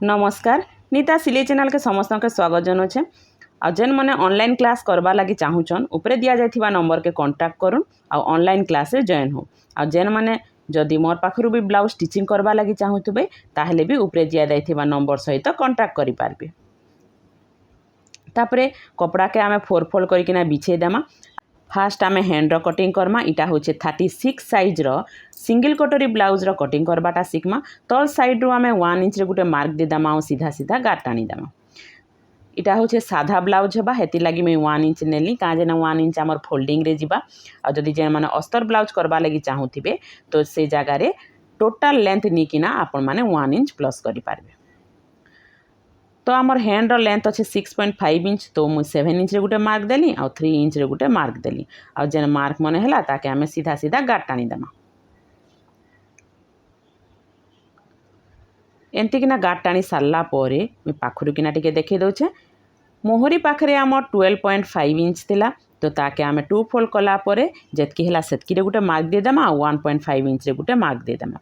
नमस्कार। नीता सिलाई चैनल के समस्त के स्वागत जनाऊे। आ जेन मैंने ऑनलाइन क्लास करवा लगी चाहून उपरे दिया जाइथिबा नंबर के कांटेक्ट करूँ आ ऑनलाइन क्लास रे जॉइन हो। आ जेन मैंने जदि मोर पाखरु भी ब्लाउज स्टिचिंग करवा लगी चाहूबे ताहेले भी उपरे दिया जाइथिबा नंबर सहित कांटेक्ट करि पारबे। तापरे कपड़ा के आमे फोर फोल्ड करकिना बिछे देमा। फास्ट आमे हैंड रो कटिंग करमा। इटा होचे 36 साइज रो सिंगल कटोरी ब्लाउज रो कटिंग करबाटा शिखमा। तल साइड रो आमे 1 इंच रे गुटे मार्क दे देमा और सीधा सीधा गार टाणी देमा। इटा होचे साधा ब्लाउज हेबा हेति लागी मैं 1 इंच नेली काजे ना 1 इंच आमर फोल्डिंग रे जिबा। आ जदि जे माने अस्तर ब्लाउज करबा लगी चाहूथिबे तो से जगह रे टोटल लेंथ निकिना आपण माने 1 इंच प्लस करि पारबे। तो आमर हैंड रो लेंथ अच्छे 6.5 इंच तो मुझे 7 इंच रे गुटे मार्क देली और 3 इंच रे गुटे मार्क देली। और जेन मार्क मने हला ताके आमे सीधा सीधा गार टाणी देमा। एंती किना गार टाणी सारला परे मैं पाखरु किना टिके देखै दउछे। मोहरी पाखरे आमर 12.5 इंच थिला तो ताके आमे 2 फोल्ड कला परे जेतकी हला सेतकी रे गुटे मार्क दे देमा और 1.5 इंच रे गुटे मार्क दे देमा।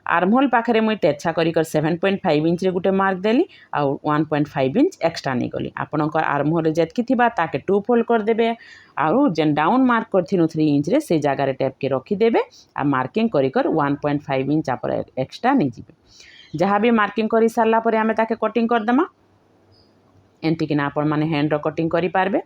आर्महोल पाखरे मुई तेरछा करी 7.5 इंच रे गुटे मार्क देली और 1.5 इंच एक्स्ट्रा नहीं गली। आपनकर आर्महोल जेतकी थिबा ताके 2 फोल्ड कर देबे और जेन डाउन मार्क करथिनु 3 इंच रे से जगह रे टैप के रखी देबे आ मार्किंग करी 1.5 इंच आप एक्स्ट्रा नहीं जिबे। जहाँ भी मार्किंग करी सारला परे आमे ताके कटिंग कर देमा। एंती किना आपण माने हैंड रो कटिंग करि पारबे।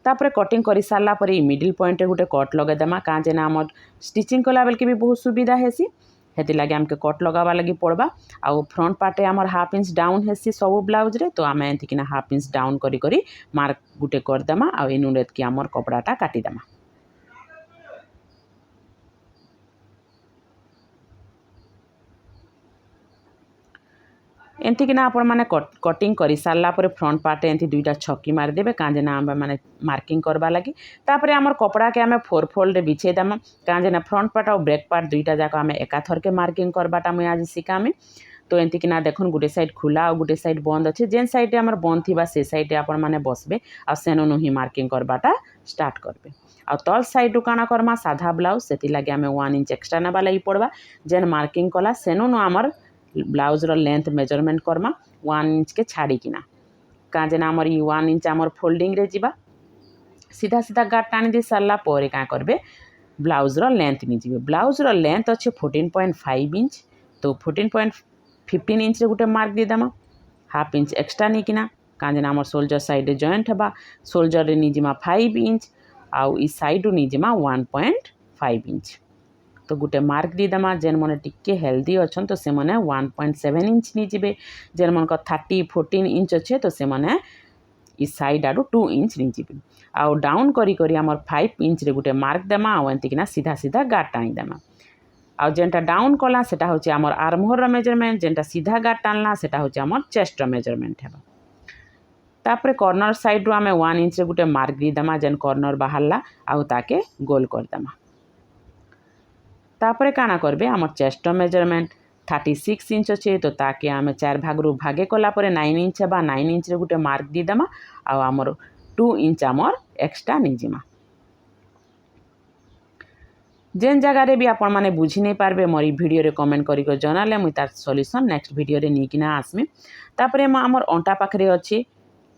तापरे कटिंग करि सारला परे मिडिल पॉइंट रे गुटे कट लगे देमा काजे ना हमर स्टिचिंग कला बेल के भी बहुत सुविधा हेसी। हेति लागे आमके कट लगावा लगी पड़बा। आउ फ्रंट पार्टे आमर हाफ इंच डाउन हेसी सब ब्लाउज रे तो आमे एंती किना हाफ इंच डाउन करी करी मार्क गुटे कर देमा आ इनु एतकी आमर कपड़ाटा काटी देमा। एंती किना आपण माने कटिंग करि सारला परे फ्रंट पार्ट एंती दुईटा छक्की मार देबे काजे ना आमे माने मार्किंग करबा लगी। तापरे आमर कपड़ा के आमे 4 फोल्ड रे बिछे देमा काजे ना फ्रंट पार्ट और बैक पार्ट दुईटा जाक आमे एका थर के मार्किंग करबाटा मुई आज सिखामी। तो एंती किना देखुन गुटे साइड खुला और गुटे साइड बंद अच्छे जेन साइड आमर बंद थिबा से साइड आपण माने बसबे आ सेनो ही मार्किंग करबाटा स्टार्ट करबे। आ तल साइड काना करमा साधा ब्लाउज सेति लागे आमे 1 इंच एक्स्ट्रा नबा लगी पड़बा। जेन मार्किंग कला सेनो आमर ब्लाउज रो लेंथ मेजरमेंट करमा 1 इंच के छाड़ी किना काजे ना आमर 1 इंच आमर फोल्डिंग रे जिबा। सीधा सीधा गार टाणी दे सारला परे का करबे ब्लाउज रो लेंथ नि जिबे। ब्लाउज रो लेंथ अच्छे 14.5 इंच तो 14.15 इंच रे गुटे मार्क दे देमा। हाफ इंच एक्स्ट्रा नहीं किना काजे ना आमर शोल्डर साइड रे जॉइंट हेबा। शोल्डर रे निजिमा 5 इंच आउ ई साइड निजिमा 1.5 इंच तो गुटे मार्क दी देमा। जेन मने टिके हेल्दी अछन तो से मने 1.7 इंच नि जिबे। जेन मन को 14 इंच अच्छे तो से मने ई साइड आडू 2 इंच नि जिबे। आउ डाउन करी करी आमर 5 इंच रे गुटे मार्क देमा आ एंती किना सीधा सीधा गार टाणी देमा। आ जेनटा डाउन कला सेटा होचे आमर आर्महोल रो मेजरमेंट जेनटा सीधा गार टाणला सेटा होचे आमर चेस्ट रो मेजरमेंट हेबा। तापरे कॉर्नर साइड रो आमे 1 इंच रे गुटे mark the Dema gen corner बाहरला आउ ताके गोल कर देमा। तापरे काना करबे आमर चेस्ट मेजरमेंट 36 इंच अच्छे तो ताके आमे 4 भाग रु भागे कला परे 9 इंच हेबा। 9 इंच रे गुटे मार्क दी देमा आ आमर 2 इंच आमर एक्स्ट्रा नहीं जिमा। जेन जगह रे भी आपण माने बुझी नहीं पारबे मोर वीडियो रे कमेंट करी को जनाले मुई तार सॉल्यूशन नेक्स्ट वीडियो रे नीकिना आसमी। तापरे आमर अंटा पाखरे अच्छे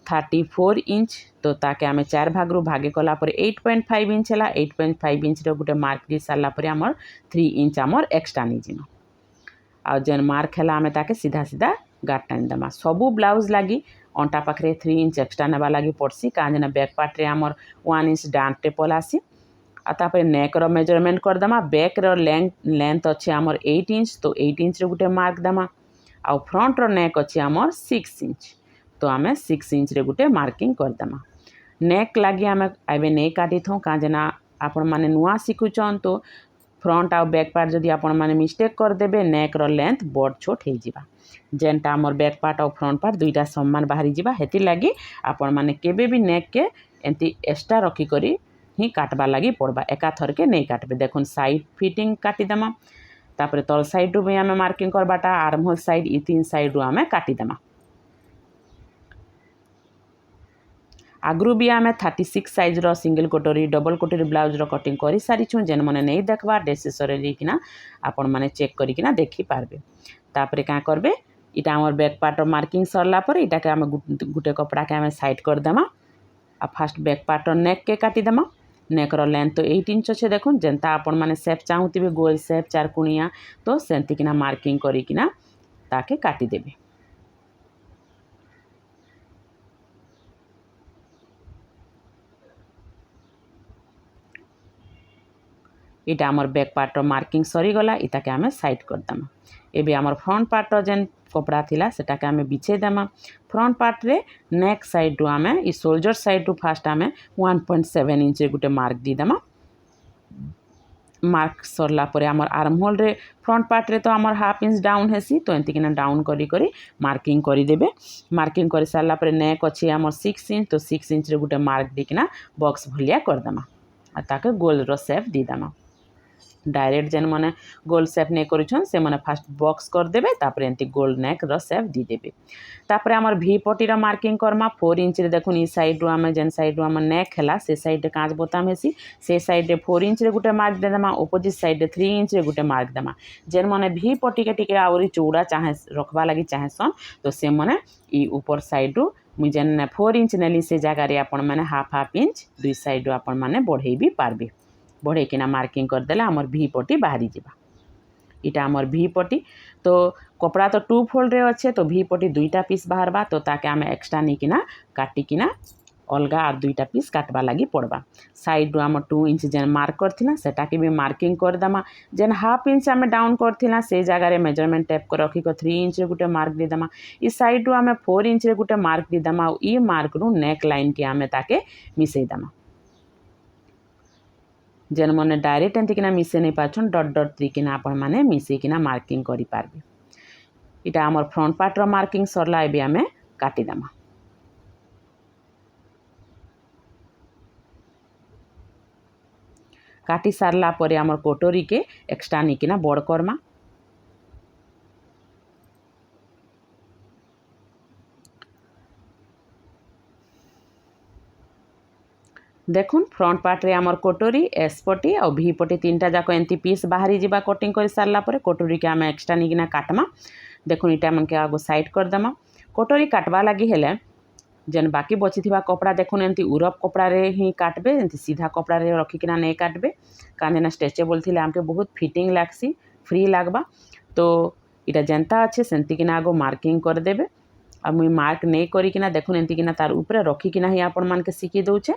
34 इंच तो ताके आमे 4 भाग रु भागे कला परे 8.5 इंच हला। 8.5 इंच रे गुटे मार्क दी सारला परे आमर 3 इंच आमर एक्स्ट्रा नहीं जिमा। आ जेन मार्क हला आमे ताके सीधा सीधा गार टाणी देमा। सबू ब्लाउज लागी अंटा पाखरे 3 इंच एक्स्ट्रा नेबा लागी पड़सी काजे ना बैक पार्ट रे आमर 1 इंच डांट टेपल आसी। आ तापरे नेक रो मेजरमेंट कर देमा। बैक रो लेंथ अच्छे आमर 8 इंच तो 8 इंच रे गुटे मार्क देमा। आ फ्रंट रो नेक अच्छे आमर 6 इंच तो आमे 6 इंच रे गुटे मार्किंग कर देमा। नेक लागी आमे एबे नहीं काटी थो काजे ना आपण माने नुआ सिखुचन तो फ्रंट आ बैक पार्ट जदि आपण माने मिस्टेक कर देबे नेक रो लेंथ बड़ छोट हे जिबा। जेनटा आमर बैक पार्ट और फ्रंट पार्ट दुईटा समान बाहरी जिबा। हेति लागी आपण माने केबे भी नेक के एंती एक्स्ट्रा रखी करी ही काटबा लगी पड़बा। एका थर के नहीं काटबे। देखुन साइड फिटिंग काटी देमा। तापरे तल साइड रु भी आमे मार्किंग करबाटा आर्महोल साइड ई 3 साइड रु आमे काटी देमा। आगरू भी आमे 36 साइज रो सिंगल कटोरी डबल कटोरी ब्लाउज रो कटिंग करी सारी छु। जेन मने नहीं देखबा डेस्क्रिप्शन रे लिखिना आपण माने चेक करिकिना देखि पारबे। तापरे का करबे इटा आमर बैक पार्ट मार्किंग सरला पर इटाके आम गुटे कपड़ा के आम साइड करदेमा। आ फास्ट बैक पार्ट नेक के काटिदेमा। नेकर लेंथ तो 8 इंच अच्छे देखुन जेनता आपण माने सेप चाहूथिबे गोल सेप चारकुणिया तो सेंतिकिना मार्किंग करिकिना ताके काटिदेबे। इटा आमर बैक पार्ट मार्किंग सरीगला इटाके आम साइड करदेमा। एबे आमर फ्रंट पार्ट जेन कपड़ा थिला सेटाके आम बिछे देमा। फ्रंट पार्ट रे नेक साइड रु आम इ शोल्डर साइड रु फास्ट आम 1.7 इंच गुटे मार्क दीदेमा। मार्क सरला परे आमर आर्म होल रे फ्रंट पार्ट रे तो आमर हाफ इंच डाउन हेसी तो एंतिकिना डाउन करी करी मार्किंग करी देबे। मार्किंग कर सारा परे नेक अच्छे आमर 6 इंच तो 6 इंच रे गुटे मार्क देकिना बॉक्स भलिया करदेमा। आ ताके गोल रो शेप दीदेमा। डायरेक्ट जेन मैंने गोल सेप नहीं करुछन से मैंने फास्ट बॉक्स करदेबे तापर एंती गोल नेक रो सेप दीदेबे। तापर आमर भी पटी रो मार्किंग करमा 4 इंच रे देखुन ई साइड रु आम जेन साइड रु आम नेक हैला से साइड रे कांच बोताम हेसी से साइड रे 4 इंच रे गुटे मार्क देदेमा। ऑपोजिट साइड रे 3 इंच रे गुटे मार्क देमा। जेन मैंने भी पटी के टिके आउरी चौड़ा चाहे रखबा लगी चाहेसन तो से मैंने ई ऊपर साइड रु मुई जेन 4 इंच नेली से जगह रे आपण माने हाफ इंच दुई साइड रु आपण माने बढ़ेई भी पारबे। बढ़ेकिना मार्किंग करदेले आमर भी पटी बाहरी जावा। इटा आमर भी पटी तो कपड़ा तो 2 फोल्ड रे अच्छे तो भी पटी 2टा पीस बाहरबा तो ताके आम एक्स्ट्रा निकिना काटिकिना अलगा और 2टा पीस काटवा लगी पड़वा। साइड रु आम 2 इंच जेन मार्क करथिला सेटाके भी मार्किंग करदेमा। जेन हाफ इंच आम डाउन करथिला से जगह रे मेजरमेंट टेप कर रखिक 3 इंच रे गुटे मार्क दीदेमा। इ साइड रु आम 4 इंच रे गुटे मार्क दीदेमा। इ मार्क रु नेक लाइन के आम ताके मिसई देमा। जेन मैंने डायरेक्ट एंतिकिना मिसे नहीं पाछन डट डट दिकिना आपण माने मिसेकिना मार्किंग करि पारबे। इटा आमर फ्रंट पार्ट रो मार्किंग सरला एबे आमे काटिदेमा। काटी सारला परे आमर कोटोरी के एक्स्ट्रा निकिना बड़ करमा। देखुन फ्रंट पार्ट रे आमर कोटोरी एस पटी और भी पटी 3टा जाक एंती पीस बाहरी जीवा कटिंग कर सारला परे कोटोरी के आम एक्स्ट्रा निकिना काटमा। देखुन इटा मन के आगो साइड करदेमा। कोटोरी काटवा लगी हेले जेन बाकी बची थिबा कपड़ा देखुन एंती उरप कपड़ा रे ही काटबे एंती सीधा कपड़ा रे रखिकिना नहीं काटबे कांजेना स्ट्रेचेबल थिले आमके बहुत फिटिंग लागसी फ्री लागबा। तो इटा जेनता अच्छे सेंतिकिना आगो मार्किंग कर देबे। आ मुई मार्क नहीं करिकिना देखुन एंतिकिना तार ऊपर रखिकिना ही आपण मान के सिखी दउछे।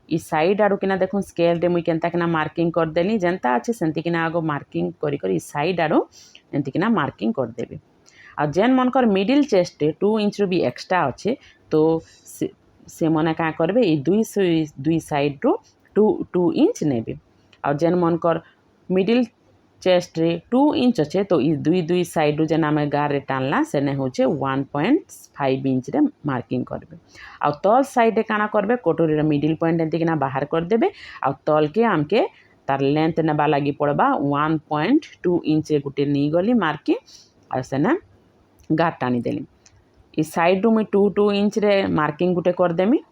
इ साइड आड़ू किना देखुन स्केल रे मुई केनता किना मार्किंग कर देली जेनता अच्छे सेंतिकिना आगो मार्किंग करी करी साइड आड़ू एंतिकिना मार्किंग कर देबे। आ जेन मनकर मिडिल चेस्ट 2 इंच रू भी एक्स्ट्रा अच्छे तो से मने का करबे ई दुई साइड रू 2 इंच नेबे। आ जेन मनकर मिडिल चेस्ट रे 2 इंच अच्छे तो ई दुई साइड रू जेन आमे गार रे टानला से ने होचे 1.5 इंच रे मार्किंग करबे। आ तल साइड रे काना करबे कोटोरी रे मिडिल पॉइंट एंतिकिना बाहर कर देबे। आ तल के आमके तार लेंथ नेबा लगी पड़बा 1.2 इंच रे गुटे नी गली मार्किंग आ सेना गार टानी देली। इ साइड रू मुई 2 इंच रे मार्किंग गुटे कर देमी।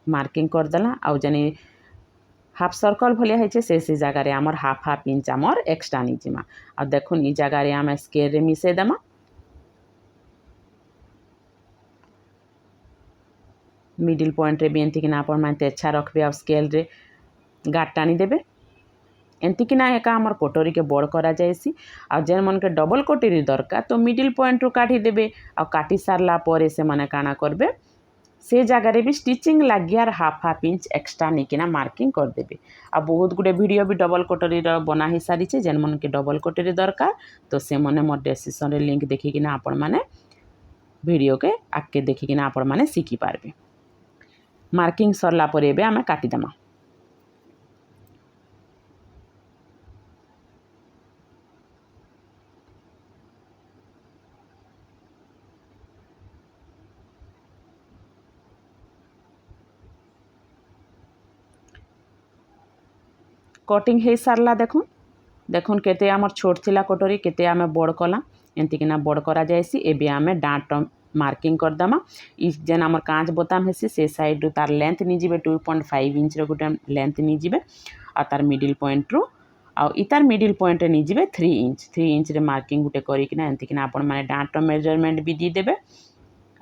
मार्किंग कर देला आ जने हाफ सर्कल भलिया है से जगार आमर हाफ इंच आमर एक्स्ट्रा निजिमा। आ देखुन इ जगार आम स्केल रे मिसे देमा। मिडिल पॉइंट रे भी एंतिकिना आपण माने तेच्छा रखबे आ स्केल रे गाट टानी देबे। एंतिकिना एका आमर कोटोरी के बड़ करा जायसी। आ जेन मन के डबल कोटोरी दरकार तो मिडिल पॉइंट रू काटी देबे। आ काटी सारला परे से माने काना करबे से जगार भी स्टिचिंग लगियार हाफ इंच एक्स्ट्रा निकिना मार्किंग कर देबे। आ बहुत गुडे वीडियो भी डबल कोटोरी बना ही सारी जेन मन के डबल कोटोरी दरकार तो से मने मोर डिस्क्रिप्शन रे लिंक देखिकिना आपण माने वीडियो के आके देखिकिना आपण माने सीखी पारबे। मार्किंग सरला परे एबे आमे काटी देमा। कटिंग हो सारला देखुन देखुन केते आमर छोट थिला कोटोरी केते आमे बड़ कला एंतिकिना बड़ करा जायसी। एबे आमे डाँट मार्किंग करदेमा। इ जेन आमर कांच बोताम हेसी से साइड रू तार लेंथ निजिबे 2.5 इंच रो गुटे लेंथ निजिबे आ तार मिडिल पॉइंट रू आउ इतार मिडिल पॉइंट नहीं जीवे 3 इंच रे मार्किंग गुटे करिकिना एंतिकिना आपण माने डांट मेजरमेंट भी दी देबे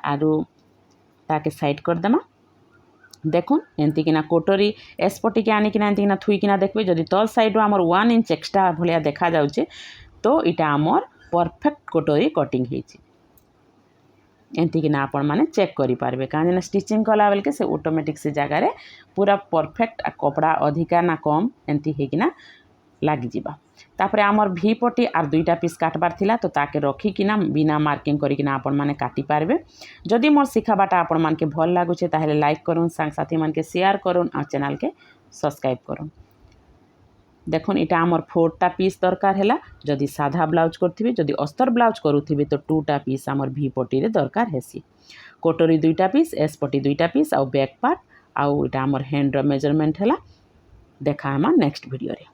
आरु ताके साइड कर देमा देखुन एंतिकिना कोटरी एसपटी के आनिकिना एंतिकिना थुईकिना देखबे जदि तल साइड आमर 1 इंच एक्स्ट्रा भलिया देखा जाउचे तो इटा आमर परफेक्ट कोटरी कटिंग हेची एंतिकिना आपण माने चेक करि पारबे काजे स्टिचिंग कला बेल के से ऑटोमेटिक से जगह रे पूरा परफेक्ट कपड़ा अधिका ना कम एंति हेकिना लागी जिबा तापरे आमर भी पट्टी आर दुईटा पीस काटबार थिला तो ताके रखिकिना बिना मार्किंग करिकिना आपण माने काटी पारबे जदि मोर सिखाबाटा आपण मानके भल लागुचे ताहेले लाइक करूँ सांग साथी मानके शेयर करूँ आ चैनल के सब्सक्राइब करूँ देखुन इटा आमर 4टा पीस दरकार हैला जदि साधा ब्लाउज करथिबे जदि अस्तर ब्लाउज करूथिबे तो 2टा पीस आमर भी पट्टी रे दरकार हेसी कोटरी 2टा पीस एस पट्टी 2टा पीस आ बैक पार्ट आ इटा आमर हैंड मेजरमेंट हैला देखा हमा नेक्स्ट वीडियो रे।